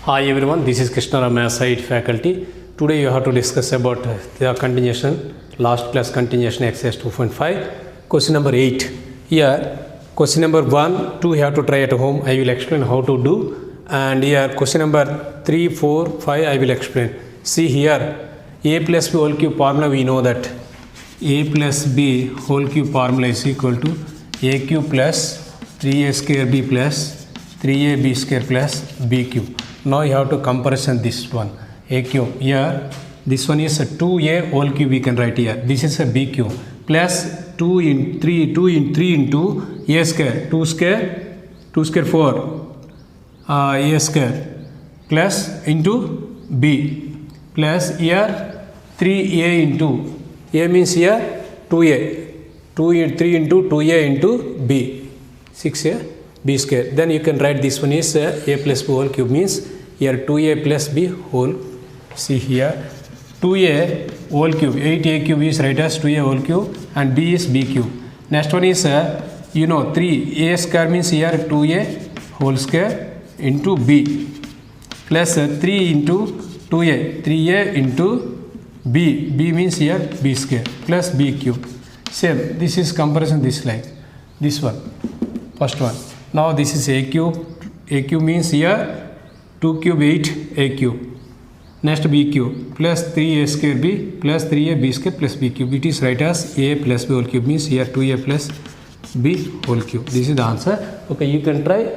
Hi everyone, this is Krishna Ramaya Side faculty. Today you have to discuss about the continuation, last class continuation exercise 2.5, question number 8. Here, question number 1, 2 you have to try at home. I will explain how to do. And here, question number 3, 4, 5 I will explain. See here, a plus b whole cube formula we know that a plus b whole cube formula is equal to a cube plus 3a square b plus 3ab square plus b cube. Now you have to comparison this one a cube. Here this one is a 2a whole cube we can write here. This is a b cube plus 2 in 3 into a square 2 square 4 a square plus into b plus here 3a into a means here 2a 3 into 2a into b 6a b square. Then you can write this one is a plus b whole cube means here 2a plus b whole. See here 2a whole cube 8a cube is write as 2a whole cube and b is b cube. Next one is 3a square means here 2a whole square into b plus 3 into 2a 3a into b means here b square plus b cube. Same, this is comparison this like this one first one. Now this is a cube means here 2 cube 8 a cube. Next b cube plus 3a square b plus 3a b square plus b cube. It is write as a plus b whole cube means here 2a plus b whole cube. This is the answer. Okay, you can try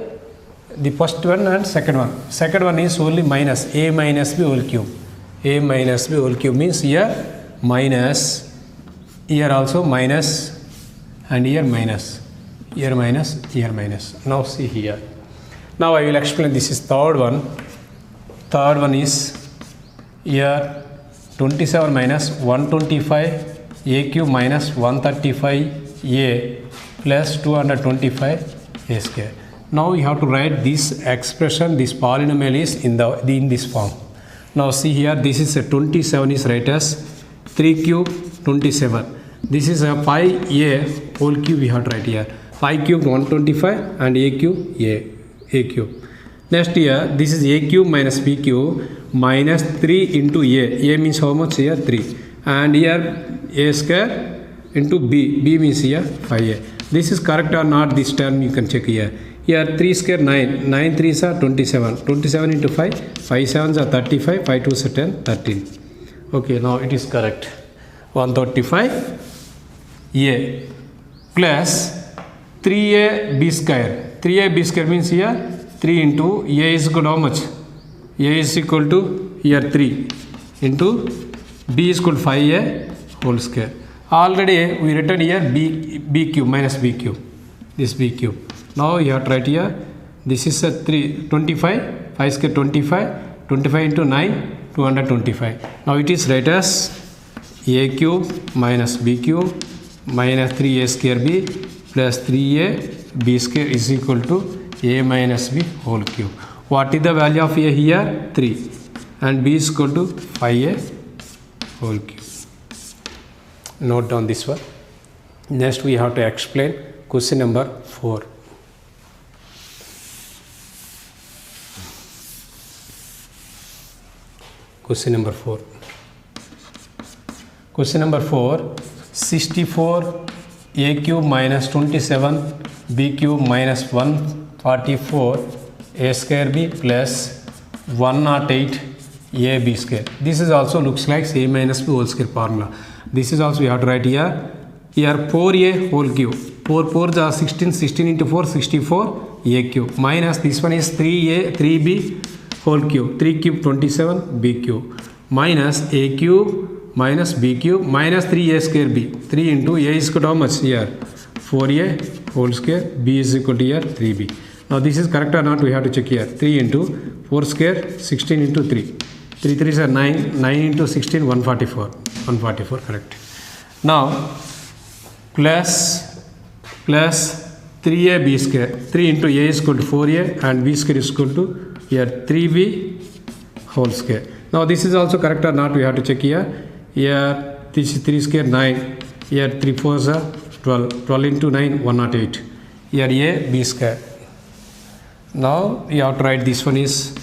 the first one and second one. Second one is only minus a minus b whole cube. A minus b whole cube means here minus, here also minus and here minus, here minus, here minus. Now see here. Now I will explain. This is third one. Third one is here 27 minus 125 a cube minus 135 a plus 225 a square. Now you have to write this expression. This polynomial is in this form. Now see here. This is a 27 is write as 3 cube 27. This is a 5a whole cube we have to write here. 5 cube 125 and a cube a cube. Next here this is a cube minus b cube minus 3 into a means how much here 3 and here a square into b means here 5a. This is correct or not, this term you can check here. Here 3 square 9 3s are 27 into 5 7s are 35 5 2s are 10 13. Okay, now it is correct. 135 a plus 3a b square. 3a b square means here 3 into a is equal to how much? A is equal to here 3 into b is equal to 5a whole square. Already we written here b cube minus b cube. This b cube. Now you have to write here. This is a 25 5 square 25 into 9 225. Now it is write as a cube minus b cube minus 3a square b plus 3a b square is equal to a minus b whole cube. What is the value of a here? 3 and b is equal to 5a whole cube. Note down this one. Next we have to explain question number 4. Question number 4. Question number 4. 64 a cube minus 27 b cube minus 144 a square b plus 108 a b square. This is also looks like a minus b whole square formula. This is also we have to write here. Here 4a whole cube. 4 4s are 16 into 4 64 a cube minus this one is 3b whole cube 3 cube 27 b cube minus a cube minus b cube minus 3a square b. 3 into a is equal to how much here? 4a whole square b is equal to here 3b. Now this is correct or not, we have to check here. 3 into 4 square 16 into 3. 3 3s are 9 into 16 144 correct. Now plus 3a b square 3 into a is equal to 4a and b square is equal to here 3b whole square. Now this is also correct or not, we have to check here. Here this is 3 square 9, here 3 4s are 12 into 9 108, here a b square. Now you have to write this one is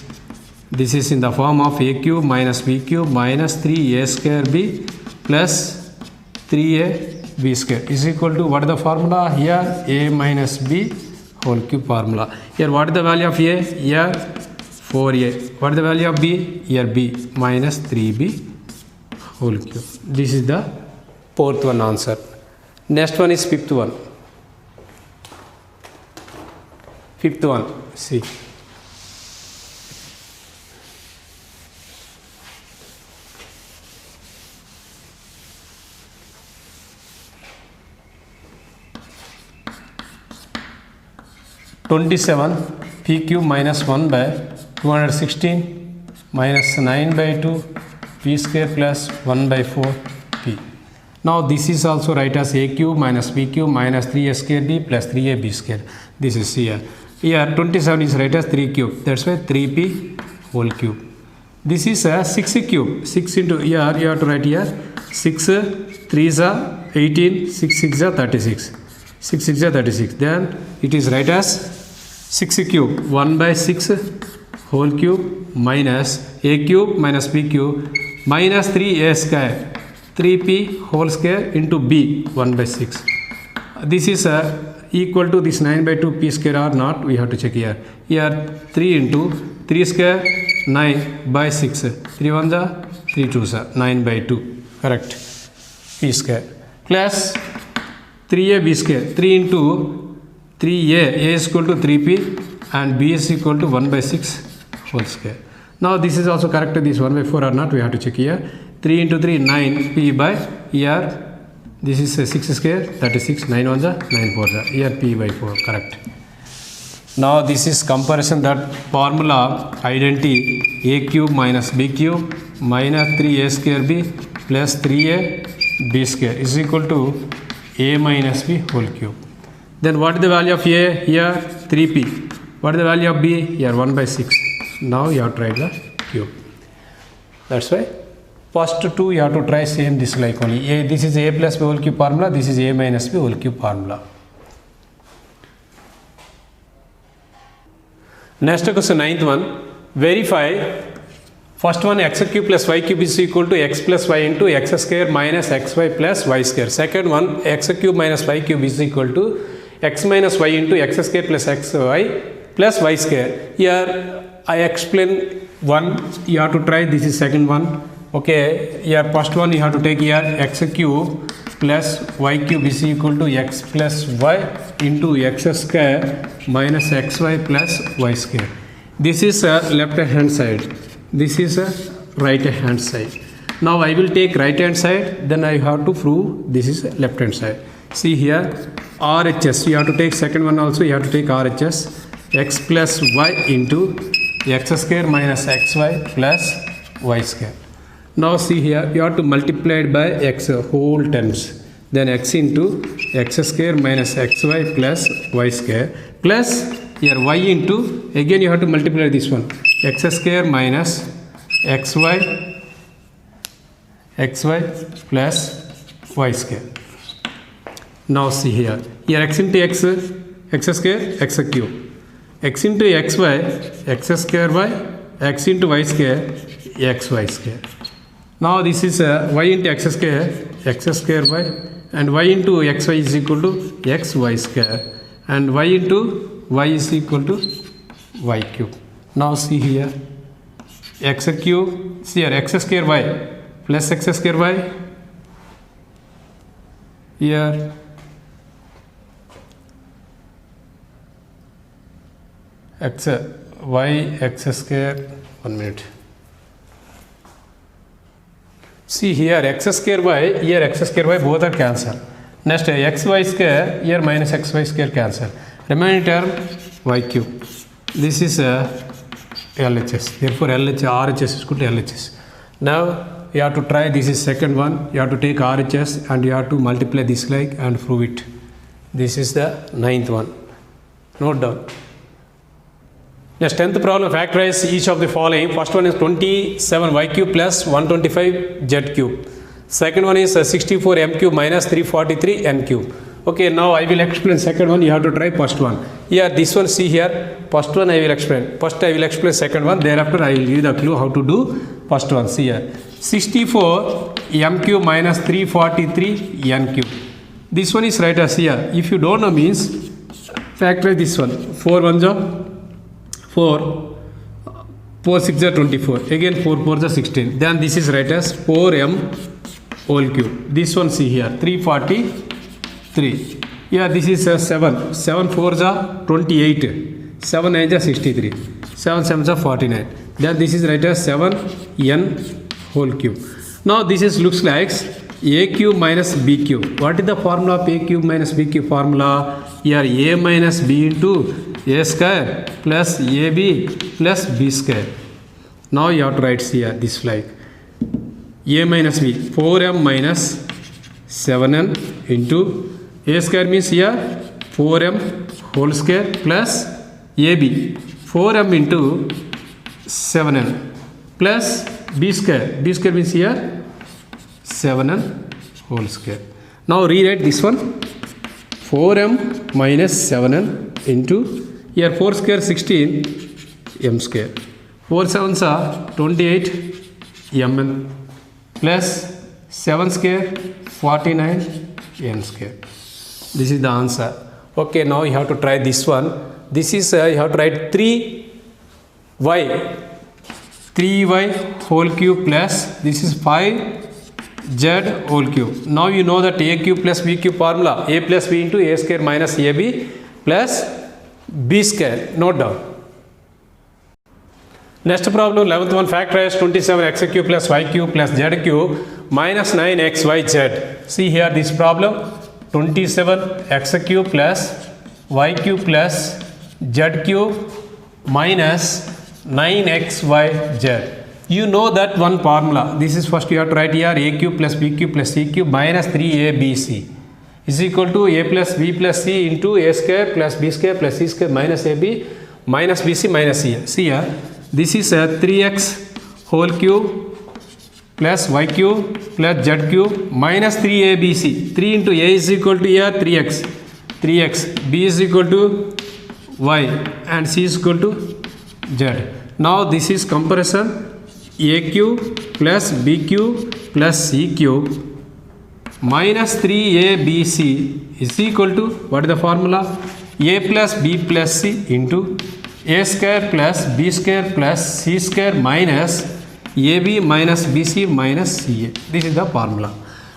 This is in the form of a cube minus b cube minus 3a square b plus 3a b square is equal to, what is the formula here? A minus b whole cube formula. Here what is the value of a? Here 4a. What is the value of b? Here b minus 3b whole cube. This is the fourth one answer. Next one is fifth one. Fifth one, see. (27) p cube minus 1 by 216 minus 9 by 2 p square plus 1 by 4 p. Now this is also write as a cube minus b cube minus 3a square d plus 3ab square. This is here. Here 27 is write as 3 cube. That's why 3p whole cube. This is a 6 cube. 6 into here you have to write here 6 3s are 18, 6 6 are 36. 6 6 are 36. Then it is write as 6 cube 1 by 6 whole cube minus a cube minus b cube minus 3a square 3p whole square into b 1 by 6. This is equal to this 9 by 2 p square or not, we have to check here. Here 3 into 3 square 9 by 6. 3 1s are 3 2s are 9 by 2. Correct. P square plus 3a b square. 3 into 3a, a is equal to 3p and b is equal to 1 by 6 whole square. Now this is also correct, this 1 by 4 or not, we have to check here. 3 into 3 9 p by here, this is 6 square 36, 9 1s are 9 4s are, here p by 4, correct. Now this is comparison, that formula identity a cube minus b cube minus 3a square b plus 3a b square is equal to a minus b whole cube. Then what is the value of a? Here 3p. What is the value of b? Here 1 by 6. Now you have to try the cube. That's why first two you have to try same this like only. A, this is a plus b whole cube formula. This is a minus b whole cube formula. Next question, ninth one. Verify. First one, x cube plus y cube is equal to x plus y into x square minus xy plus y square. Second one, x cube minus y cube is equal to x minus y into x square plus xy plus y square. Here I explain one, you have to try, this is second one. Okay, here first one you have to take here x cube plus y cube is equal to x plus y into x square minus xy plus y square. This is left hand side. This is a right hand side. Now I will take right hand side, then I have to prove this is left hand side. See here RHS, you have to take second one also, you have to take RHS, x plus y into x square minus xy plus y square. Now see here, you have to multiply it by x whole terms, then x into x square minus xy plus y square plus here y into, again you have to multiply this one, x square minus xy plus y square. Now see here, x into x square, x cube, x into xy, x square y, x into y square, xy square. Now this is y into x square y, and y into xy is equal to xy square, and y into y is equal to y cube. Now see here, x cube, see here x square y plus x square y, here x square, 1 minute. See here x square y, here x square y both are cancelled. Next xy square, here minus xy square cancel. Remaining term y cube. This is LHS. Therefore RHS is equal to LHS. Now you have to try, this is second one. You have to take RHS and you have to multiply this like and prove it. This is the ninth one. Note down. Next, 10th problem, factorize each of the following. First one is 27y cube plus 125z cube. Second one is 64m cube minus 343n cube. Okay, now I will explain second one. You have to try first one. Here, this one, see here. First one I will explain. First I will explain second one. Thereafter I will give the clue how to do first one. See here. 64 m cube minus 343 n cube. This one is right as here. If you don't know means factorize this one. 4 1 4. 4 6 are 24. Again 4 4 are 16. Then this is right as 4m whole cube. This one see here 343. Yeah, this is 7. 7 4 are 28. 7 9 are 63. 7 7 are 49. Then this is right as 7n whole cube. Now this is looks like a cube minus b cube. What is the formula of a cube minus b cube formula? Here a minus b into a square plus ab plus b square. Now you have to write here this like a minus b 4m minus 7n into a square means here 4m whole square plus ab 4m into 7n plus b square means here 7n whole square. Now rewrite this one 4m minus 7n into here 4 square 16 m square 4 7s are 28 mn plus 7 square 49 n square. This is the answer. Okay, now you have to try this one. This is you have to write 3y whole cube plus this is 5z whole cube. Now you know that a cube plus b cube formula. A plus b into a square minus ab plus b square. Note down. Next problem 11th one, factorize 27x cube plus y cube plus z cube minus 9xyz. See here this problem 27x cube plus y cube plus z cube minus 9xyz. You know that one formula. This is first you have to write here a cube plus b cube plus c cube minus 3abc is equal to a plus b plus c into a square plus b square plus c square minus ab minus bc minus c. See here this is 3x whole cube plus y cube plus z cube minus 3abc. 3 into a is equal to here 3x, b is equal to y and c is equal to z. Now this is comparison a cube plus b cube plus c cube minus 3abc is equal to what is the formula? A plus b plus c into a square plus b square plus c square minus ab minus bc minus ca. This is the formula.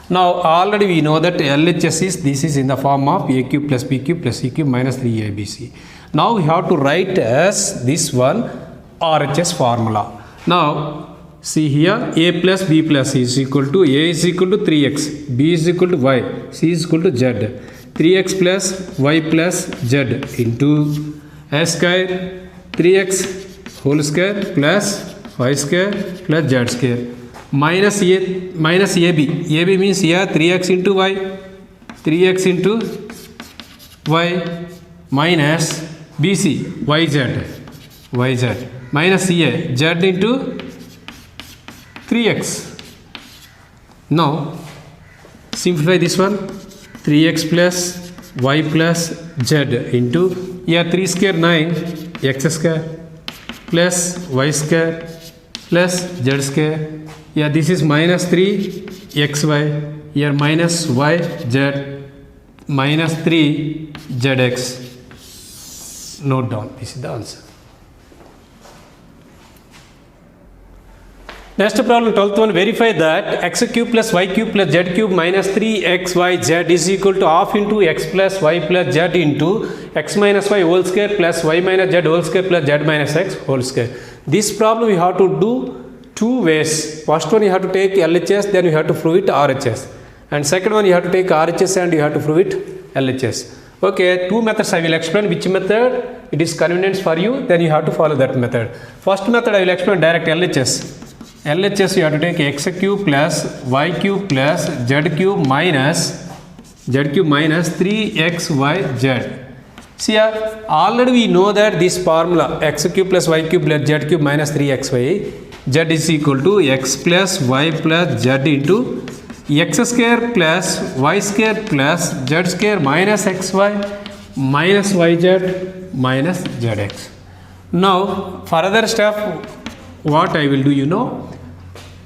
Now already we know that LHS is this is in the form of a cube plus b cube plus c cube minus 3abc. Now we have to write as this one RHS formula. Now see here a plus b plus c is equal to a is equal to 3x, b is equal to y, c is equal to z. 3x plus y plus z into a square 3x whole square plus y square plus z square minus a minus ab. Ab means here 3x into y, 3x into y minus bc yz minus ca z into 3x. Now simplify this one 3x plus y plus z into here 3 square 9 x square plus y square plus z square. Yeah, this is minus 3 xy here minus y z minus 3 zx. Note down, this is the answer. Next problem 12th one, verify that x cube plus y cube plus z cube minus 3xyz is equal to half into x plus y plus z into x minus y whole square plus y minus z whole square plus z minus x whole square. This problem you have to do two ways. First one you have to take LHS, then you have to prove it RHS. And second one you have to take RHS and you have to prove it LHS. Okay, two methods I will explain. Which method it is convenient for you, then you have to follow that method. First method I will explain direct LHS. LHS you have to take x cube plus y cube plus z cube minus 3xyz. See here, already we know that this formula x cube plus y cube plus z cube minus 3xy z is equal to x plus y plus z into x square plus y square plus z square minus xy minus yz minus zx. Now further step what I will do, you know,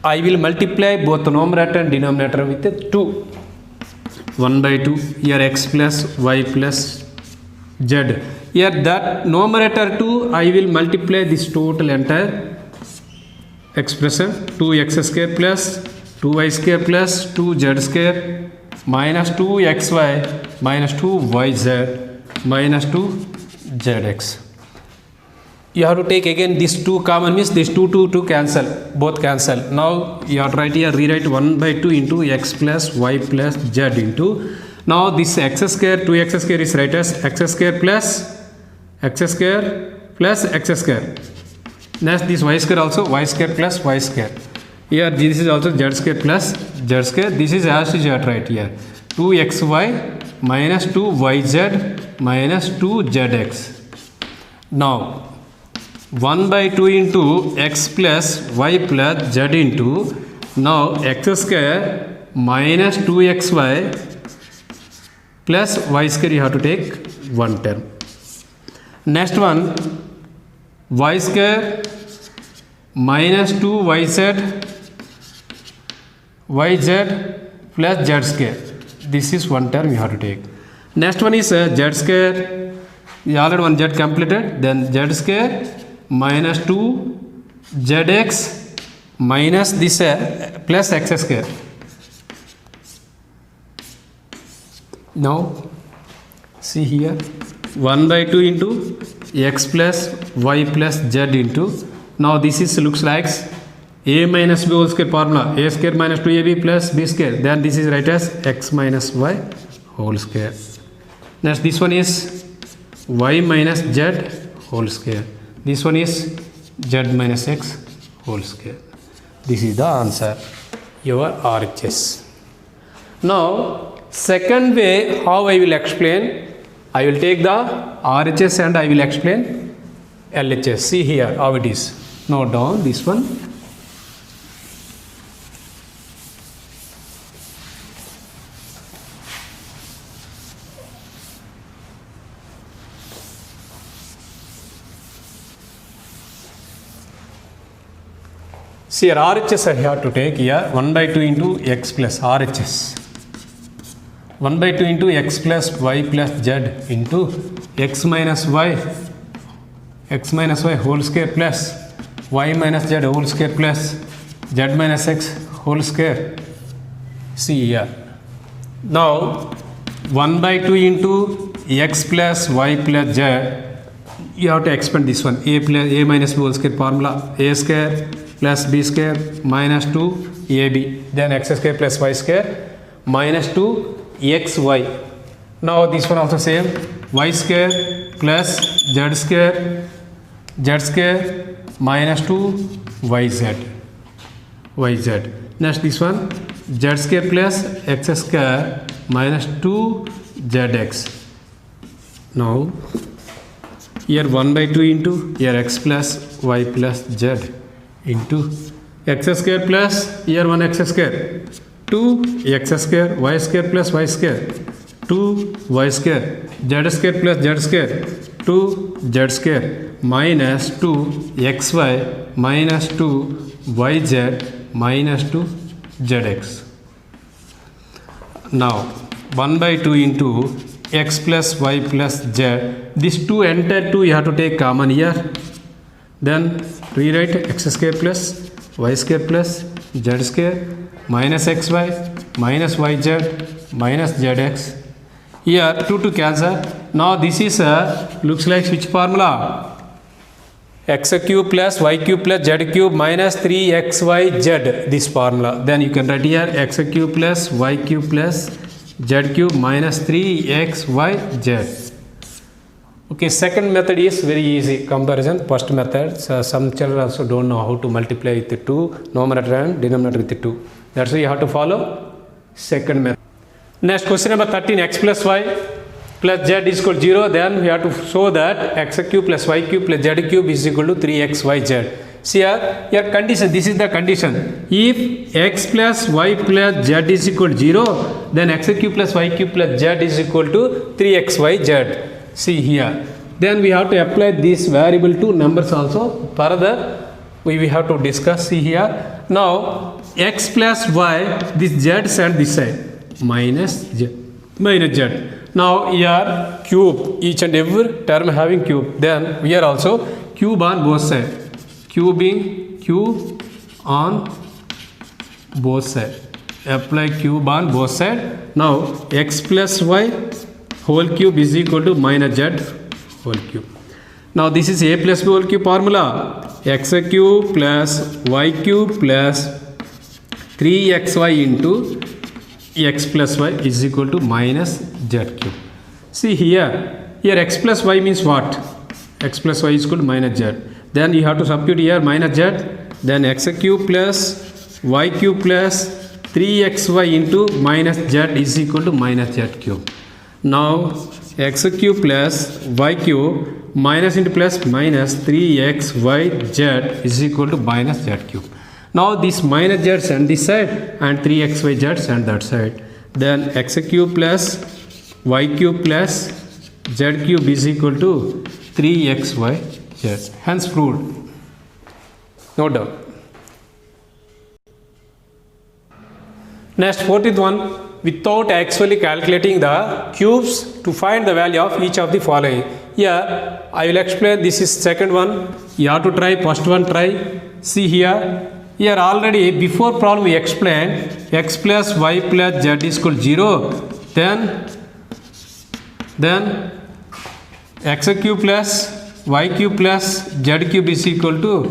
I will multiply both the numerator and denominator with 2. 1 by 2, here x plus y plus z. Here that numerator 2 I will multiply this total entire expression 2x square plus 2y square plus 2z square minus 2xy minus 2yz minus 2zx. You have to take again this 2 common, means this 2 cancel, both cancel. Now you have to write here, rewrite 1 by 2 into x plus y plus z into, now this x square 2x square is write as x square plus x square plus x square. Next this y square also y square plus y square. Here this is also z square plus z square. This is as you have to write here 2xy minus 2yz minus 2zx. Now 1 by 2 into x plus y plus z into, now x square minus 2xy plus y square you have to take one term. Next one y square minus 2yz yz plus z square. This is one term you have to take. Next one is z square. You already one z completed. Then z square minus 2 zx minus this plus x square. Now see here 1 by 2 into x plus y plus z into, now this is looks like a minus b whole square formula, a square minus 2ab plus b square, then this is right as x minus y whole square. Next this one is y minus z whole square. This one is z minus x whole square. This is the answer, your RHS. Now second way how I will explain, I will take the RHS and I will explain LHS. See here how it is. Note down this one. See here RHS I have to take here 1 by 2 into x plus RHS. 1 by 2 into x plus y plus z into x minus y whole square plus y minus z whole square plus z minus x whole square. See here. Now 1 by 2 into x plus y plus z, you have to expand this one, a minus b whole square formula, a square plus b square minus 2ab, then x square plus y square minus 2xy. Now this one also same, y square plus z square minus 2yz. Next this one z square plus x square minus 2zx. Now here 1 by 2 into here x plus y plus z into x square plus here 1 x square 2 x square y square plus y square 2 y square z square plus z square 2 z square minus 2 xy minus 2 yz minus 2 zx. Now 1 by 2 into x plus y plus z, this 2 entire 2 you have to take common here, then rewrite x square plus y square plus z square minus xy minus yz minus zx. Here 2 cancel. Now this is looks like which formula? X cube plus y cube plus z cube minus 3xyz, this formula. Then you can write here x cube plus y cube plus z cube minus 3xyz. Okay, second method is very easy comparison. First method, some children also don't know how to multiply with the 2, numerator and denominator with the 2. That's why you have to follow second method. Next question number 13, x plus y plus z is equal to 0. Then we have to show that x cube plus y cube plus z cube is equal to 3xyz. See here condition, this is the condition. If x plus y plus z is equal to 0, then x cube plus y cube plus z is equal to 3xyz. See here. Then we have to apply this variable to numbers also. Further, we have to discuss. See here. Now, x plus y, this z and this side, minus z. Now, here cube, each and every term having cube. Then, here also cube on both sides. Cube on both sides. Apply cube on both sides. Now, x plus y whole cube is equal to minus z whole cube. Now, this is a plus b whole cube formula. X cube plus y cube plus 3xy into x plus y is equal to minus z cube. See here x plus y means what? X plus y is equal to minus z. Then you have to substitute here minus z. Then x cube plus y cube plus 3xy into minus z is equal to minus z cube. Now x cube plus y cube minus into plus minus 3xyz is equal to minus z cube. Now this minus z on this side and 3xyz on that side. Then x cube plus y cube plus z cube is equal to 3xyz. Hence proved. No doubt. Next, 40th one. Without actually calculating the cubes to find the value of each of the following. Here, I will explain. This is second one. You have to try. First one try. See here. Here already before problem we explained x plus y plus z is equal to 0. Then x cube plus y cube plus z cube is equal to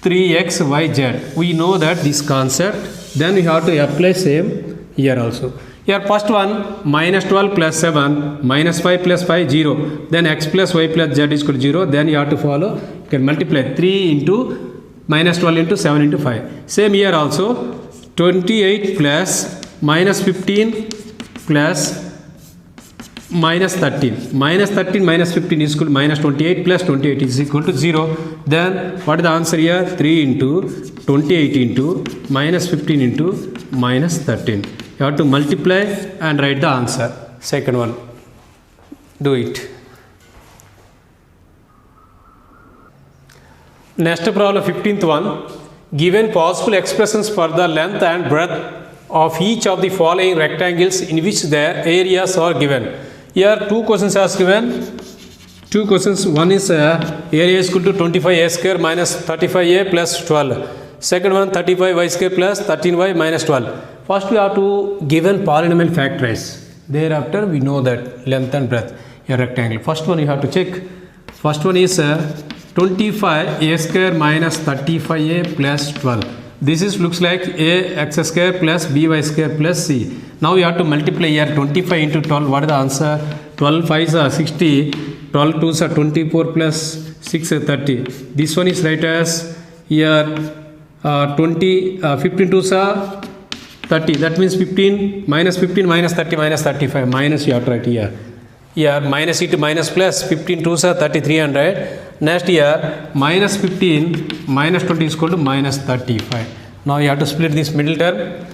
3xyz. We know that this concept. Then we have to apply same here also. Here first one minus 12 plus 7 minus 5 plus 5 0. Then x plus y plus z is equal to 0. Then you have to follow. You can multiply 3 into minus 12 into 7 into 5. Same here also 28 plus minus 15 plus minus 13. Minus 13 minus 15 is equal to minus 28 plus 28 is equal to 0. Then what is the answer here? 3 into 28 into minus 15 into minus 13. You have to multiply and write the answer. Second one. Do it. Next problem, 15th one. Given possible expressions for the length and breadth of each of the following rectangles in which their areas are given. Here two questions are given. Two questions. One is area is equal to 25a square minus 35a plus 12. Second one 35y square plus 13y minus 12. First we have to given polynomial factorize. Thereafter we know that length and breadth a rectangle. First one you have to check. First one is 25a square minus 35a plus 12. This is looks like a x square plus by square plus c. Now you have to multiply here 25 into 12. What is the answer? 12 5s are 60. 12 2s are 24 plus 6 are 30. This one is right as here 15 2s are 30. That means 15 minus 30 minus 35. Minus you have to write here. Here minus it minus plus 15 2s are 30 300. Next here minus 15 minus 20 is equal to minus 35. Now you have to split this middle term.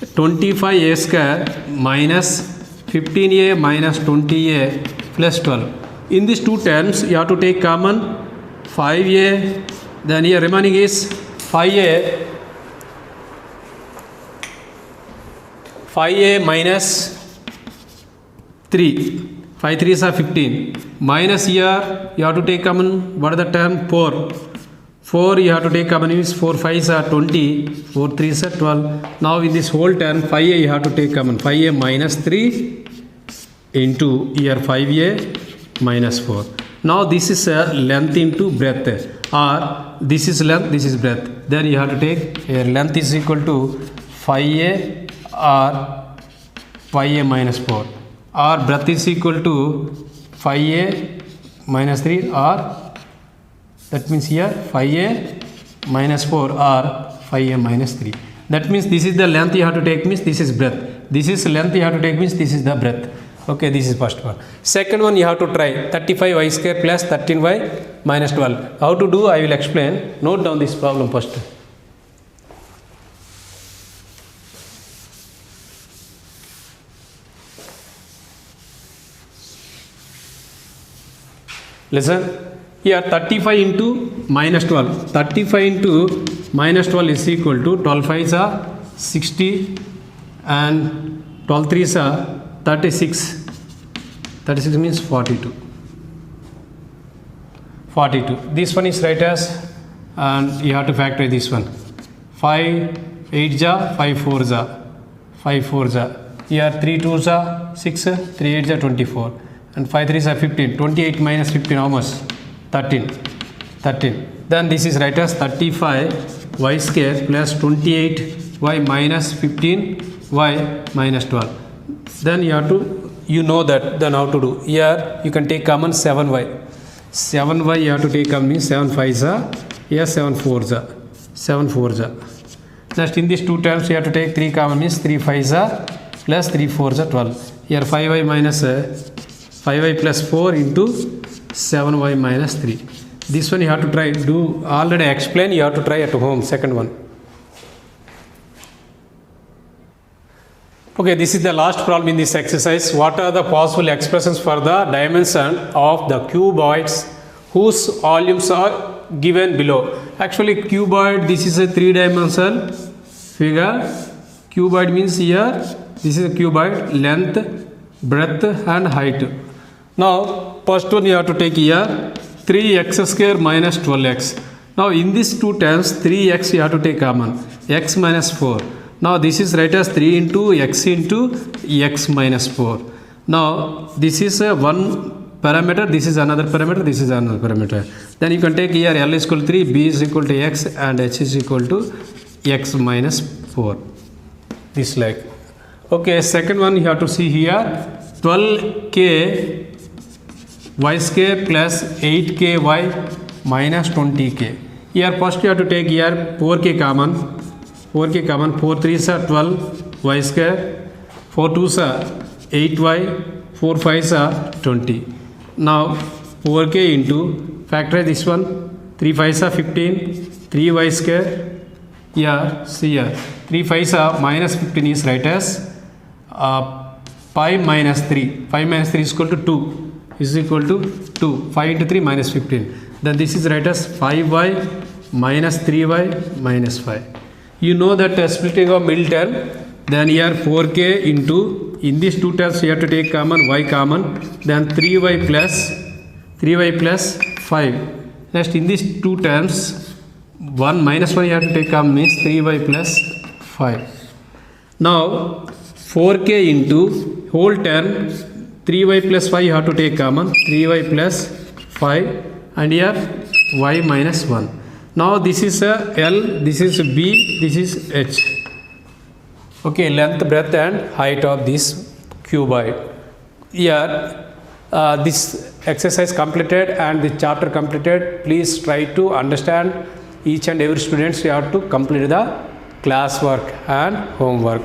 25a square minus 15a minus 20a plus 12. In these two terms you have to take common 5a. Then here remaining is 5a minus 3. 5 3s are 15. Minus here you have to take common. What is the term? 4. 4 you have to take common means 4 5s are 20. 4 3s are 12. Now in this whole term 5a you have to take common. 5a minus 3 into here 5a minus 4. Now this is length into breadth, or this is length, this is breadth. Then you have to take here length is equal to 5a or 5a minus 4, or breadth is equal to 5a minus 3, or that means here 5a minus 4 or 5a minus 3. That means this is the length you have to take means this is breadth. This is length you have to take means this is the breadth. Okay, this is first one. Second one you have to try 35y square plus 13y minus 12. How to do I will explain. Note down this problem first. Listen, here 35 into minus 12. 35 into minus 12 is equal to 12 5s are 60 and 12 3s are 36. 36 means 42. 42. This one is right as, and you have to factor this one. 5 8 ja, 5 4 ja, 5 4 ja. Here 3 2s are 6, 3 8 ja 24. And 5 3s are 15. 28 minus 15 how much? 13. 13. Then this is right as 35 y square plus 28 y minus 15 y minus 12. Then you have to, you know that, then how to do. Here you can take common 7y. 7y you have to take common means 7 5s are, here 7 4s are. 7 4s are. Next in these two terms you have to take 3 common means 3 5s are plus 3 4s are 12. Here 5y minus 5y plus 4 into 7y minus 3. This one you have to try. Do already explain. You have to try at home. Second one. Okay, this is the last problem in this exercise. What are the possible expressions for the dimension of the cuboids whose volumes are given below? Actually, cuboid, this is a 3-dimensional figure. Cuboid means here, this is a cuboid, length, breadth and height. Now, first one you have to take here 3x square minus 12x. Now, in these two terms, 3x you have to take common, x minus 4. Now, this is right as 3 into x minus 4. Now, this is one parameter, this is another parameter, this is another parameter. Then you can take here L is equal to 3, B is equal to x and H is equal to x minus 4. This like. Okay, second one you have to see here 12k y square plus 8k y minus 20k. Here first you have to take here 4k common. 4k common. 4 3s are 12 y square. 4 2s are 8y. 4 5s are 20. Now 4k into factorize this one. 3 5s are 15. 3y square. Here see here 3 5s are minus 15 is right as 5 minus 3. 5 minus 3 is equal to 2. Is equal to 2. 5 into 3 minus 15. Then this is right as 5y minus 3y minus 5. You know that splitting of middle term. Then here 4k into, in these two terms you have to take common, y common. Then 3y plus 5. Next in these two terms, 1 minus 1 you have to take common means 3y plus 5. Now 4k into whole term 3y plus 5 you have to take common, 3y plus 5 and here y minus 1. Now this is a L, this is B, this is H. Okay, length, breadth and height of this cuboid. Here this exercise completed and the chapter completed. Please try to understand each and every students. You have to complete the classwork and homework.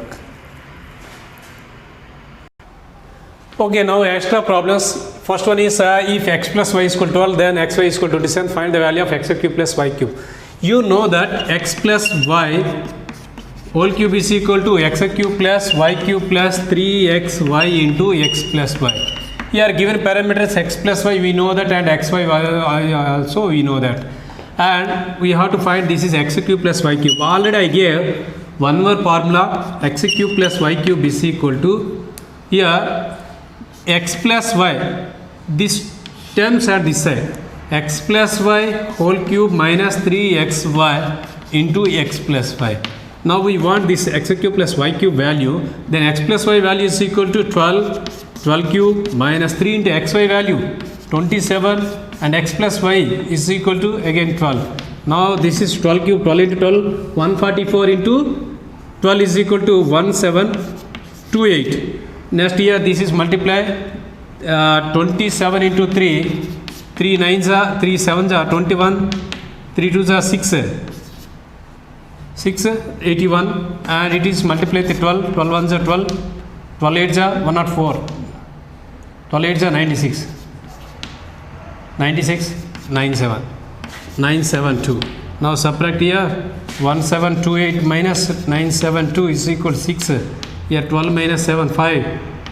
Okay, now extra problems. First one is if x plus y is equal to 12, then xy is equal to 27. Find the value of x cube plus y cube. You know that x plus y whole cube is equal to x cube plus y cube plus 3xy into x plus y. Here given parameters x plus y we know that and xy also we know that. And we have to find this is x cube plus y cube. Already I gave one more formula, x cube plus y cube is equal to here x plus y, this terms are this side, x plus y whole cube minus 3xy into x plus y. Now we want this x cube plus y cube value, then x plus y value is equal to 12 cube minus 3 into xy value 27 and x plus y is equal to again 12. Now this is 12 cube, 12 into 12, 144 into 12 is equal to 1728. Next here this is multiply 27 into 3, 3 9s are 3 7s are 21, 3 2s are 6, 81 and it is multiplied with 12, 12 1s are 12, 12 8s are 104. 12 8s are 96. 96, 97. 972. Now subtract here. 1728 minus 972 is equal to 6. Here 12 minus 7, 5.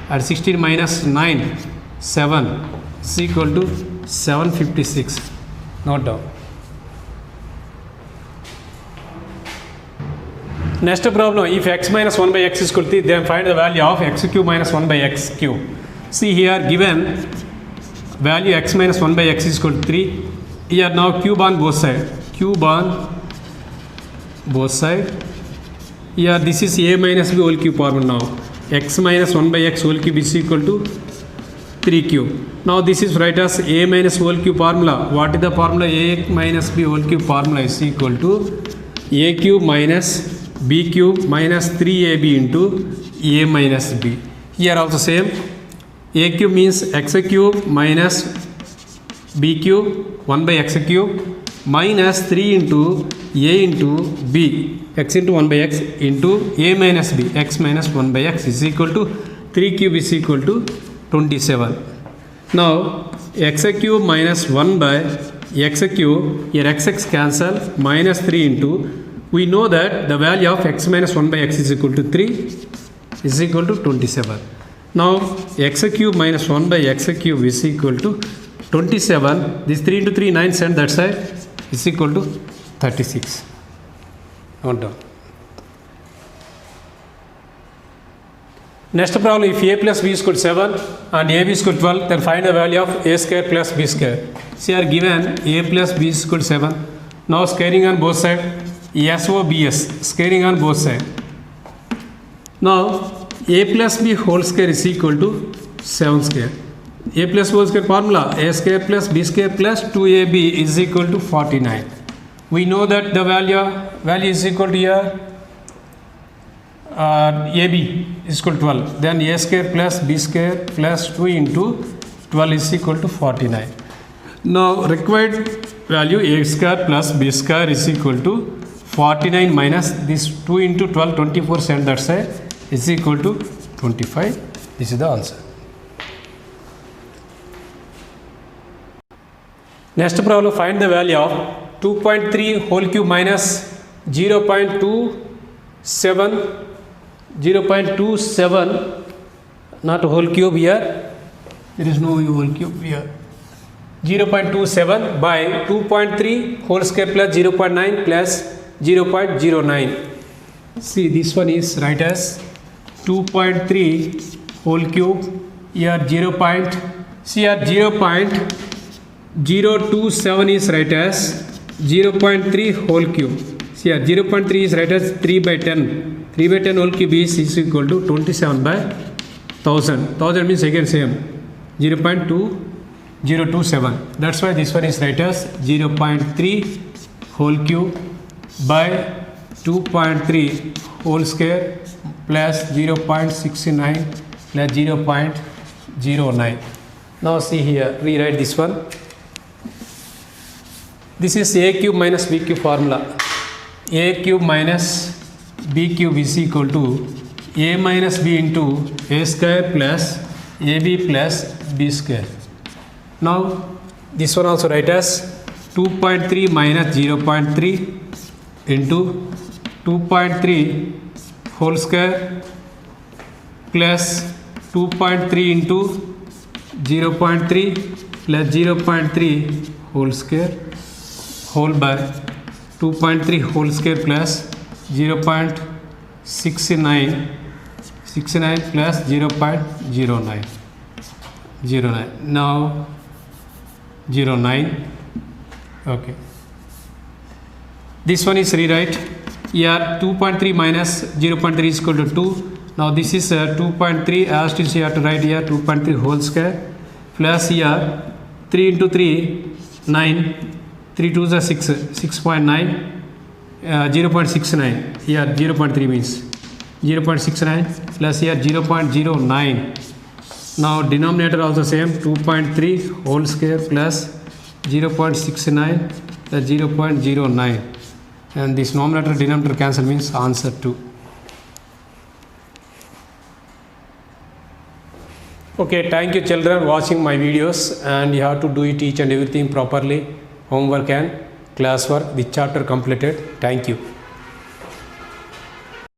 And 16 minus 9, 7 is equal to 756. Note down. Next problem, if x minus 1 by x is equal to 3, then find the value of x cube minus 1 by x cube. See here given value x minus 1 by x is equal to 3. Here now cube on both sides. Cube on both sides. Here this is a minus b whole cube formula now. X minus 1 by x whole cube is equal to 3 cube. Now this is write as a minus whole cube formula. What is the formula? A minus b whole cube formula is equal to a cube minus b cube minus 3ab into a minus b. Here also same. A cube means x cube minus b cube 1 by x cube minus 3 into a into b, x into 1 by x into a minus b, x minus 1 by x is equal to 3 cube is equal to 27. Now x cube minus 1 by x cube, here x cancel, minus 3 into, we know that the value of x minus 1 by x is equal to 3 is equal to 27. Now x cube minus 1 by x cube is equal to 27. This 3 into 3, 9, send that side is equal to 36. Note down. Next problem, if a plus b is equal to 7 and ab is equal to 12, then find the value of a square plus b square. See here given a plus b is equal to 7. Now squaring on both sides, SOBS, squaring on both sides. Now a plus b whole square is equal to 7 square. A plus whole square formula, a square plus b square plus 2ab is equal to 49. We know that the value is equal to here ab is equal to 12. Then a square plus b square plus 2 into 12 is equal to 49. Now required value a square plus b square is equal to 49 minus this 2 into 12, 24, send that side is equal to 25. This is the answer. Next problem, find the value of 2.3 whole cube minus 0.27, not whole cube here, there is no whole cube here, 0.27 by 2.3 whole square plus 0.9 plus 0.09. See, this one is right as 2.3 whole cube, here 0.027 is right as 0.3 whole cube. See here 0.3 is right as 3 by 10. 3 by 10 whole cube is equal to 27 by 1000. 1000 means again same 0.2027. That's why this one is right as 0.3 whole cube by 2.3 whole square plus 0.69 plus 0.09. Now see here, rewrite this one. This is a cube minus b cube formula. A cube minus b cube is equal to a minus b into a square plus ab plus b square. Now this one also write as 2.3 minus 0.3 into 2.3 whole square plus 2.3 into 0.3 plus 0.3 whole square whole by 2.3 whole square plus 0.69 plus 0.09. Now 09. Okay. This one is rewrite. Here 2.3 minus 0.3 is equal to 2. Now this is 2.3 as to see, you have to write here 2.3 whole square plus here 3 into 3, 9, 3 2s are 6, 6.9, 0.69, here 0.3 means 0.69 plus here 0.09. Now denominator also same 2.3 whole square plus 0.69 plus 0.09, and this numerator denominator cancel means answer 2. Okay, thank you children watching my videos, and you have to do it each and everything properly, homework and classwork. The chapter completed. Thank you.